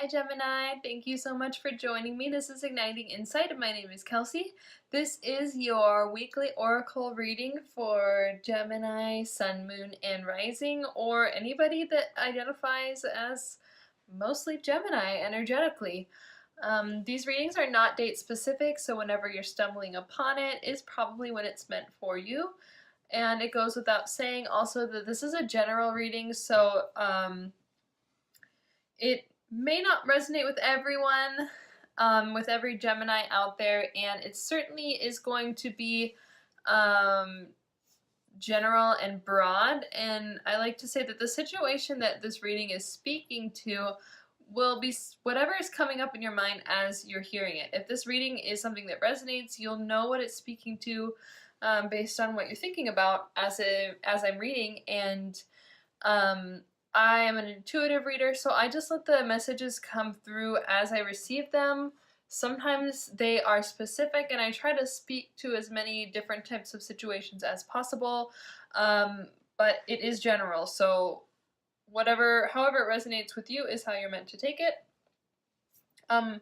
Hi Gemini, thank you so much for joining me. This is Igniting Insight and my name is Kelsey. This is your weekly oracle reading for Gemini, Sun, Moon, and Rising, or anybody that identifies as mostly Gemini energetically. These readings are not date specific, so whenever you're stumbling upon it is probably when it's meant for you. And it goes without saying also that this is a general reading, so it may not resonate with everyone, with every Gemini out there, and it certainly is going to be general and broad. And I like to say that the situation that this reading is speaking to will be whatever is coming up in your mind as you're hearing it. If this reading is something that resonates, you'll know what it's speaking to based on what you're thinking about as I'm reading. And I am an intuitive reader, so I just let the messages come through as I receive them. Sometimes they are specific, and I try to speak to as many different types of situations as possible, but it is general, so however it resonates with you is how you're meant to take it. For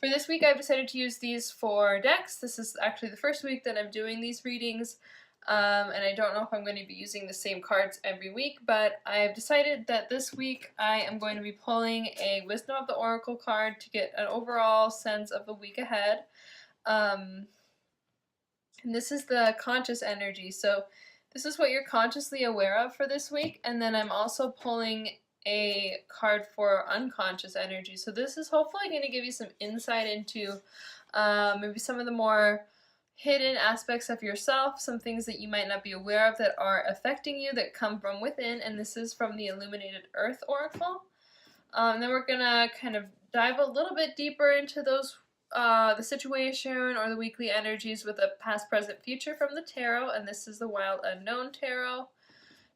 this week, I've decided to use these 4 decks. This is actually the first week that I'm doing these readings. And I don't know if I'm going to be using the same cards every week, but I've decided that this week I am going to be pulling a Wisdom of the Oracle card to get an overall sense of the week ahead. And this is the conscious energy, so this is what you're consciously aware of for this week, and then I'm also pulling a card for unconscious energy. So this is hopefully going to give you some insight into maybe some of the more hidden aspects of yourself, some things that you might not be aware of that are affecting you that come from within, and this is from the Illuminated Earth Oracle. Then we're gonna kind of dive a little bit deeper into those the situation or the weekly energies with a past, present, future from the tarot, and this is the Wild Unknown Tarot.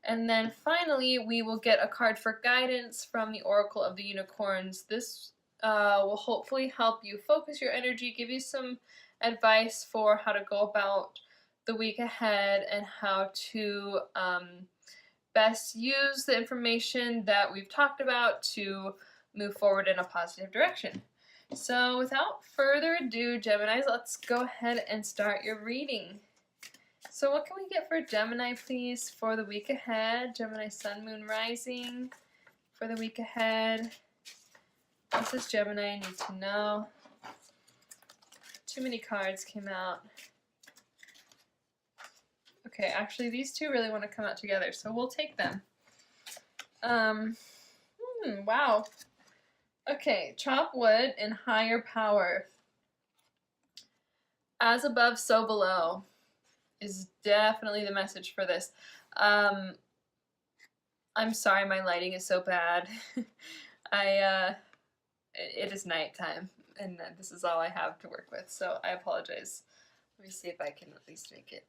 And then finally we will get a card for guidance from the Oracle of the Unicorns. This will hopefully help you focus your energy, give you some advice for how to go about the week ahead and how to best use the information that we've talked about to move forward in a positive direction. So without further ado, Geminis, let's go ahead and start your reading. So what can we get for Gemini, please, for the week ahead? Gemini, Sun, Moon, Rising for the week ahead. This is Gemini I need to know. Too many cards came out. Okay, actually these two really want to come out together, so we'll take them. Wow. Okay, chop wood and higher power. As above, so below is definitely the message for this. I'm sorry my lighting is so bad. It is nighttime, and this is all I have to work with, so I apologize. Let me see if I can at least make it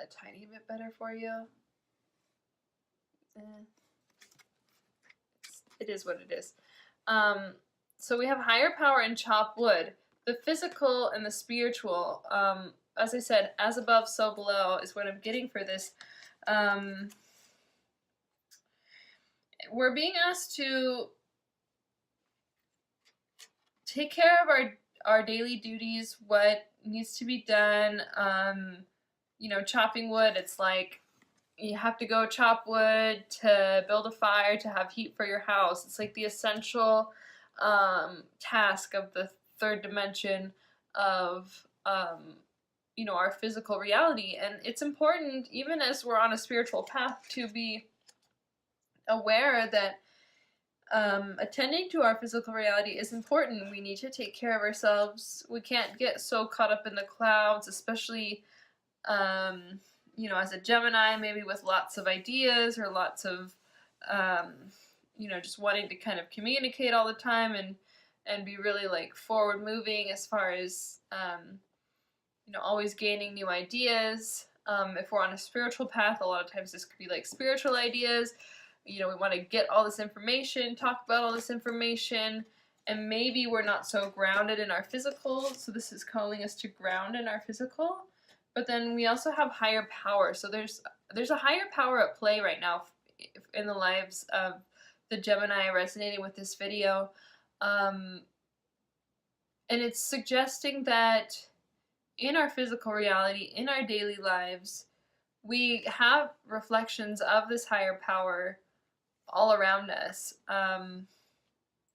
a tiny bit better for you. It is what it is. So we have higher power and chop wood. The physical and the spiritual, as I said, as above, so below is what I'm getting for this. We're being asked to take care of our daily duties, what needs to be done. You know, chopping wood, it's like you have to go chop wood to build a fire, to have heat for your house. It's like the essential task of the third dimension of you know, our physical reality. And it's important, even as we're on a spiritual path, to be aware that attending to our physical reality is important. We need to take care of ourselves. We can't get so caught up in the clouds, especially you know, as a Gemini, maybe with lots of ideas or lots of you know, just wanting to kind of communicate all the time and be really like forward moving as far as you know, always gaining new ideas. If we're on a spiritual path, a lot of times this could be like spiritual ideas. You know, we want to get all this information, talk about all this information, and maybe we're not so grounded in our physical, so this is calling us to ground in our physical. But then we also have higher power, so there's a higher power at play right now in the lives of the Gemini resonating with this video. And it's suggesting that in our physical reality, in our daily lives, we have reflections of this higher power all around us.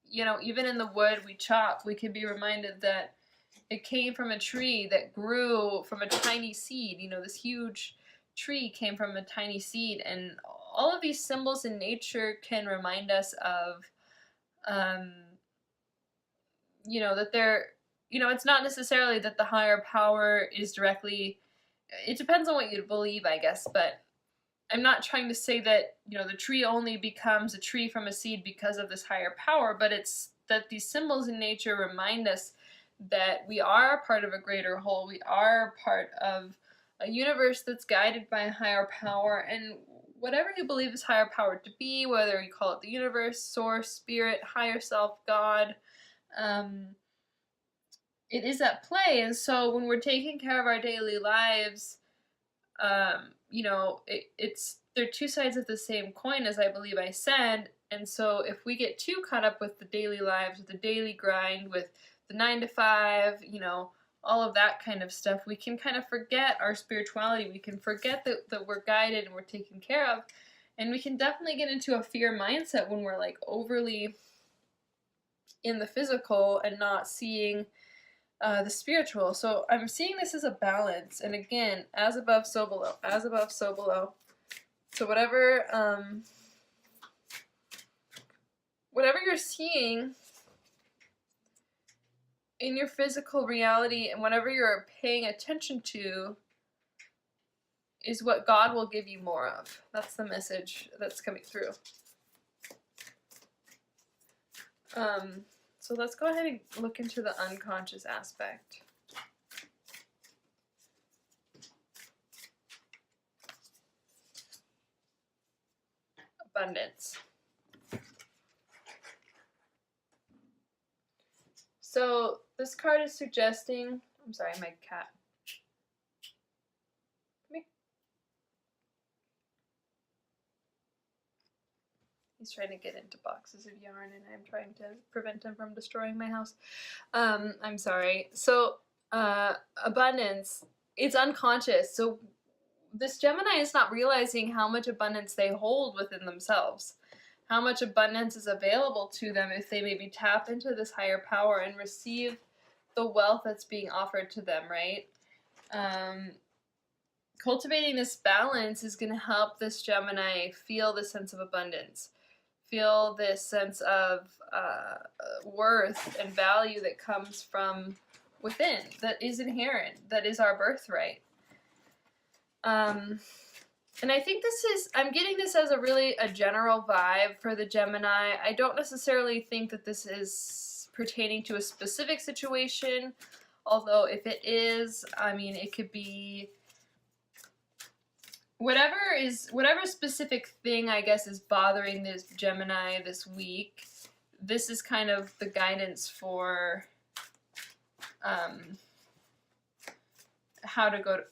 You know, even in the wood we chop, we can be reminded that it came from a tree that grew from a tiny seed. You know, this huge tree came from a tiny seed, and all of these symbols in nature can remind us of, you know, that they're, you know, it's not necessarily that the higher power is directly, it depends on what you believe, I guess, but I'm not trying to say that, you know, the tree only becomes a tree from a seed because of this higher power, but it's that these symbols in nature remind us that we are part of a greater whole. We are part of a universe that's guided by a higher power, and whatever you believe is higher power to be, whether you call it the universe, source, spirit, higher self, God, it is at play. And so when we're taking care of our daily lives, you know, they're two sides of the same coin, as I believe I said. And so if we get too caught up with the daily lives, with the daily grind, with the 9 to 5, you know, all of that kind of stuff, we can kind of forget our spirituality. We can forget that we're guided and we're taken care of. And we can definitely get into a fear mindset when we're like overly in the physical and not seeing the spiritual. So I'm seeing this as a balance, and again, as above, so below, as above, so below. So whatever you're seeing in your physical reality and whatever you're paying attention to is what God will give you more of. That's the message that's coming through. So let's go ahead and look into the unconscious aspect. Abundance. So this card is suggesting, I'm sorry, my cat. Come here. He's trying to get into boxes of yarn, and I'm trying to prevent him from destroying my house. I'm sorry. So, abundance, it's unconscious. So this Gemini is not realizing how much abundance they hold within themselves, how much abundance is available to them if they maybe tap into this higher power and receive the wealth that's being offered to them, right? Cultivating this balance is going to help this Gemini feel the sense of abundance, feel this sense of worth and value that comes from within, that is inherent, that is our birthright. And I think I'm getting this as a general vibe for the Gemini. I don't necessarily think that this is pertaining to a specific situation, although if it is, I mean, it could be whatever specific thing, I guess, is bothering this Gemini this week. This is kind of the guidance for how to go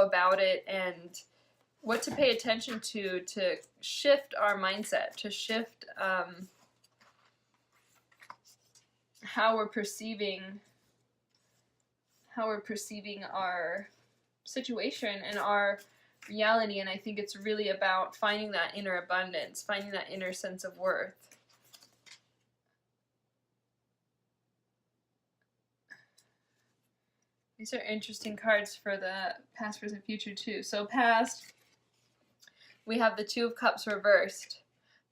about it and what to pay attention to shift our mindset, to shift how we're perceiving our situation and our reality. And I think it's really about finding that inner abundance, finding that inner sense of worth. These are interesting cards for the past, present, future too. So past, we have the Two of Cups reversed.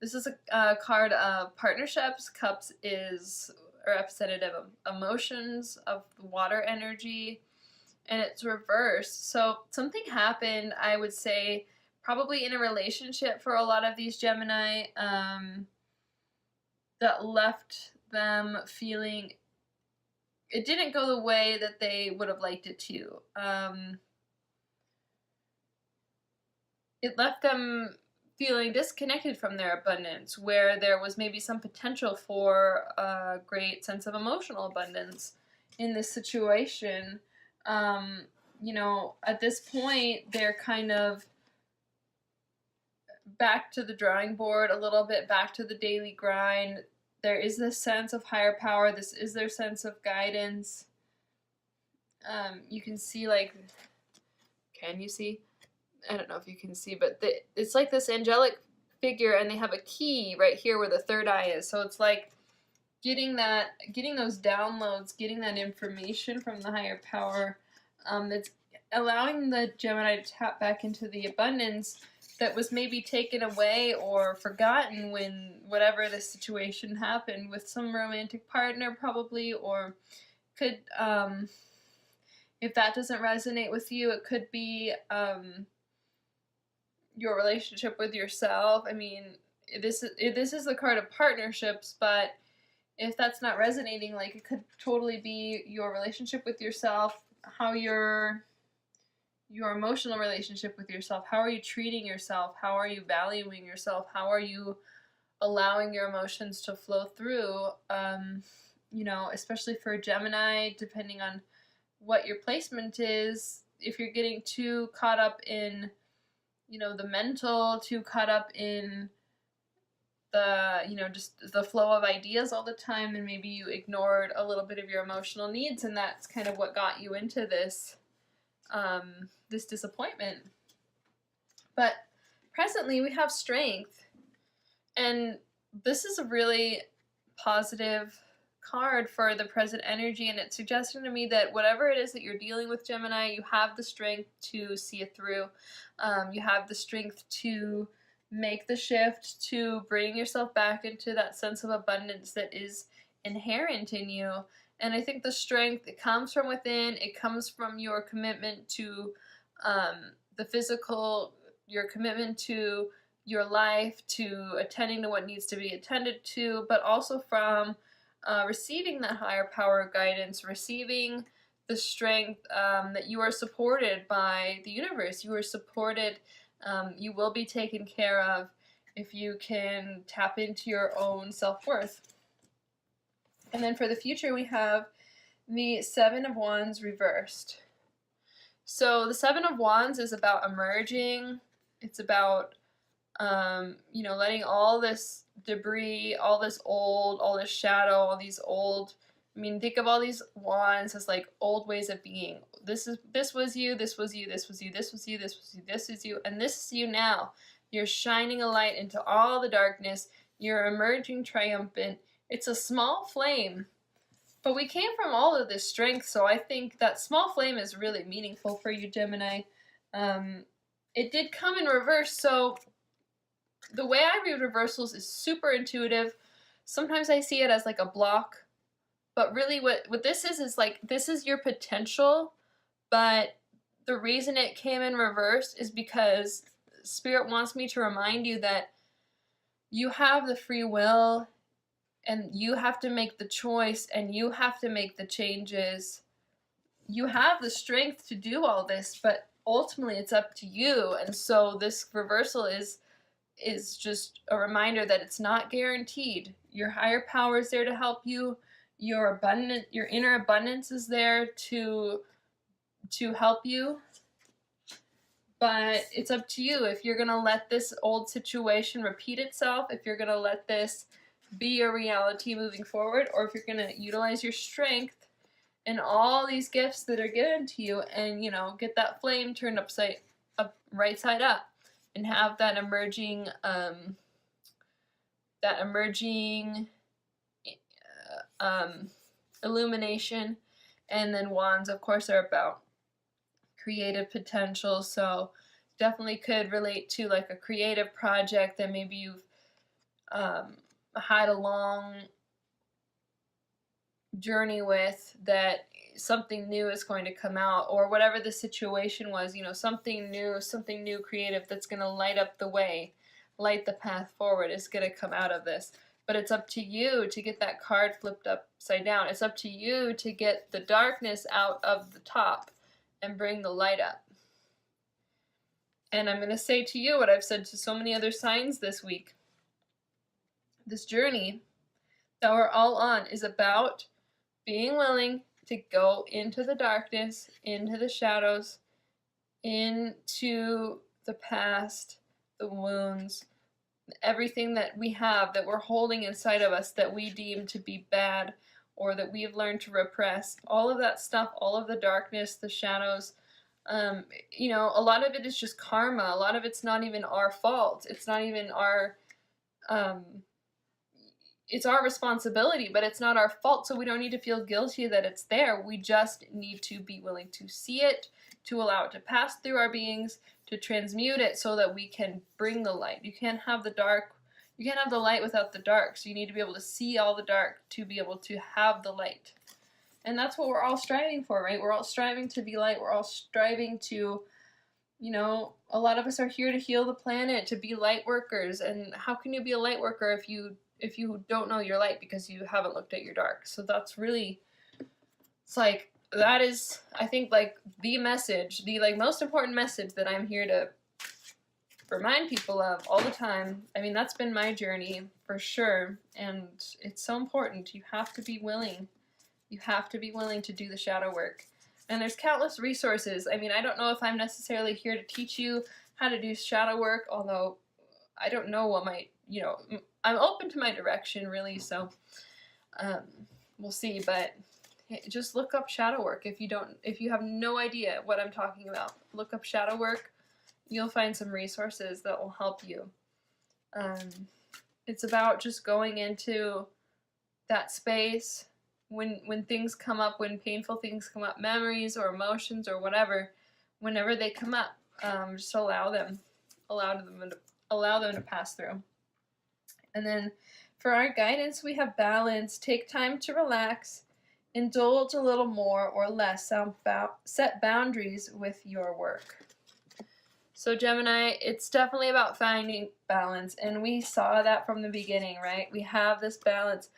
This is a card of partnerships. Cups is a representative of emotions, of water energy, and it's reversed. So something happened, I would say, probably in a relationship for a lot of these Gemini, that left them feeling it didn't go the way that they would have liked it to. It left them feeling disconnected from their abundance, where there was maybe some potential for a great sense of emotional abundance in this situation. You know, at this point, they're kind of back to the drawing board a little bit, back to the daily grind. there is this sense of higher power. This is their sense of guidance. You can see, like, can you see? I don't know if you can see, but it's like this angelic figure, and they have a key right here where the third eye is. So it's like getting those downloads, getting that information from the higher power, that's allowing the Gemini to tap back into the abundance that was maybe taken away or forgotten when whatever the situation happened with some romantic partner, probably, or could, if that doesn't resonate with you, it could be your relationship with yourself. I mean, this is the card of partnerships, but if that's not resonating, like, it could totally be your relationship with yourself, how your emotional relationship with yourself, how are you treating yourself, how are you valuing yourself, how are you allowing your emotions to flow through, you know, especially for Gemini, depending on what your placement is. If you're getting too caught up in, you know, the mental, too caught up in the, you know, just the flow of ideas all the time, then maybe you ignored a little bit of your emotional needs, and that's kind of what got you into this this disappointment. But presently we have strength, and this is a really positive card for the present energy, and it's suggesting to me that whatever it is that you're dealing with, Gemini, you have the strength to see it through. You have the strength to make the shift, to bring yourself back into that sense of abundance that is inherent in you. And I think the strength, it comes from within. It comes from your commitment to the physical, your commitment to your life, to attending to what needs to be attended to, but also from receiving that higher power guidance, receiving the strength that you are supported by the universe. You are supported. You will be taken care of if you can tap into your own self-worth. And then for the future, we have the Seven of Wands reversed. So the Seven of Wands is about emerging. It's about, you know, letting all this debris, all this old, all this shadow, all these old, I mean, think of all these wands as like old ways of being. This was you, this was you, this was you, this was you, this was you, this is you, and this is you now. You're shining a light into all the darkness. You're emerging triumphant. It's a small flame, but we came from all of this strength, so I think that small flame is really meaningful for you, Gemini. It did come in reverse, so the way I read reversals is super intuitive. Sometimes I see it as like a block, but really what this is like, this is your potential, but the reason it came in reverse is because Spirit wants me to remind you that you have the free will, and you have to make the choice, and you have to make the changes. You have the strength to do all this, but ultimately it's up to you. And so this reversal is just a reminder that it's not guaranteed. Your higher power is there to help you. Your inner abundance is there to help you. But it's up to you if you're going to let this old situation repeat itself, if you're going to let this be your reality moving forward, or if you're going to utilize your strength and all these gifts that are given to you and, you know, get that flame turned right side up and have that emerging illumination. And then wands, of course, are about creative potential, so definitely could relate to like a creative project that maybe you've had a long journey with, that something new is going to come out, or whatever the situation was, you know, something new creative that's going to light up the way, light the path forward is going to come out of this. But it's up to you to get that card flipped upside down. It's up to you to get the darkness out of the top and bring the light up. And I'm going to say to you what I've said to so many other signs this week. This journey that we're all on is about being willing to go into the darkness, into the shadows, into the past, the wounds, everything that we have, that we're holding inside of us, that we deem to be bad, or that we have learned to repress, all of that stuff, all of the darkness, the shadows, you know, a lot of it is just karma. A lot of it's not even our fault. It's not even our, it's our responsibility, but it's not our fault, so we don't need to feel guilty that it's there. We just need to be willing to see it, to allow it to pass through our beings, to transmute it so that we can bring the light. You can't have the dark, you can't have the light without the dark, so you need to be able to see all the dark to be able to have the light. And that's what we're all striving for, right? We're all striving to be light. We're all striving to, you know, a lot of us are here to heal the planet, to be light workers. And how can you be a light worker if you don't know your light because you haven't looked at your dark? So that's really, it's like, that is, I think, like the message, the like most important message that I'm here to remind people of all the time. I mean, that's been my journey for sure, and it's so important. You have to be willing. You have to be willing to do the shadow work. And there's countless resources. I mean, I don't know if I'm necessarily here to teach you how to do shadow work, although I don't know what my, you know, I'm open to my direction, really, so we'll see. But just look up shadow work if you have no idea what I'm talking about. Look up shadow work. You'll find some resources that will help you. It's about just going into that space when things come up, when painful things come up, memories or emotions or whatever, whenever they come up, just allow them to pass through. And then for our guidance, we have balance. Take time to relax. Indulge a little more or less. Set boundaries with your work. So Gemini, it's definitely about finding balance, and we saw that from the beginning, right? We have this balance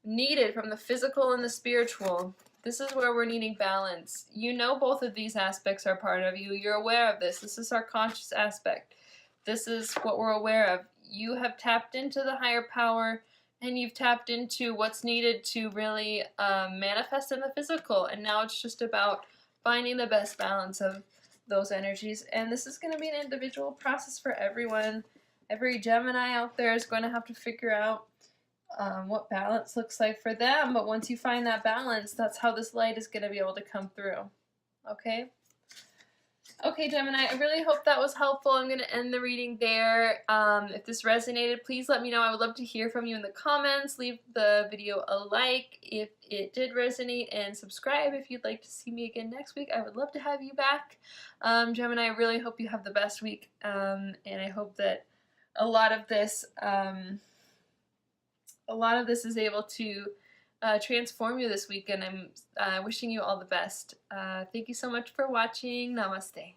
needed from the physical and the spiritual. This is where we're needing balance. You know both of these aspects are part of you. You're aware of this. This is our conscious aspect. This is what we're aware of. You have tapped into the higher power, and you've tapped into what's needed to really manifest in the physical. And now it's just about finding the best balance of those energies. And this is going to be an individual process for everyone. Every Gemini out there is going to have to figure out what balance looks like for them. But once you find that balance, that's how this light is going to be able to come through. Okay? Okay, Gemini, I really hope that was helpful. I'm going to end the reading there. If this resonated, please let me know. I would love to hear from you in the comments. Leave the video a like if it did resonate, and subscribe if you'd like to see me again next week. I would love to have you back. Gemini, I really hope you have the best week, and I hope that a lot of this is able to transform you this week, and I'm wishing you all the best. Thank you so much for watching. Namaste.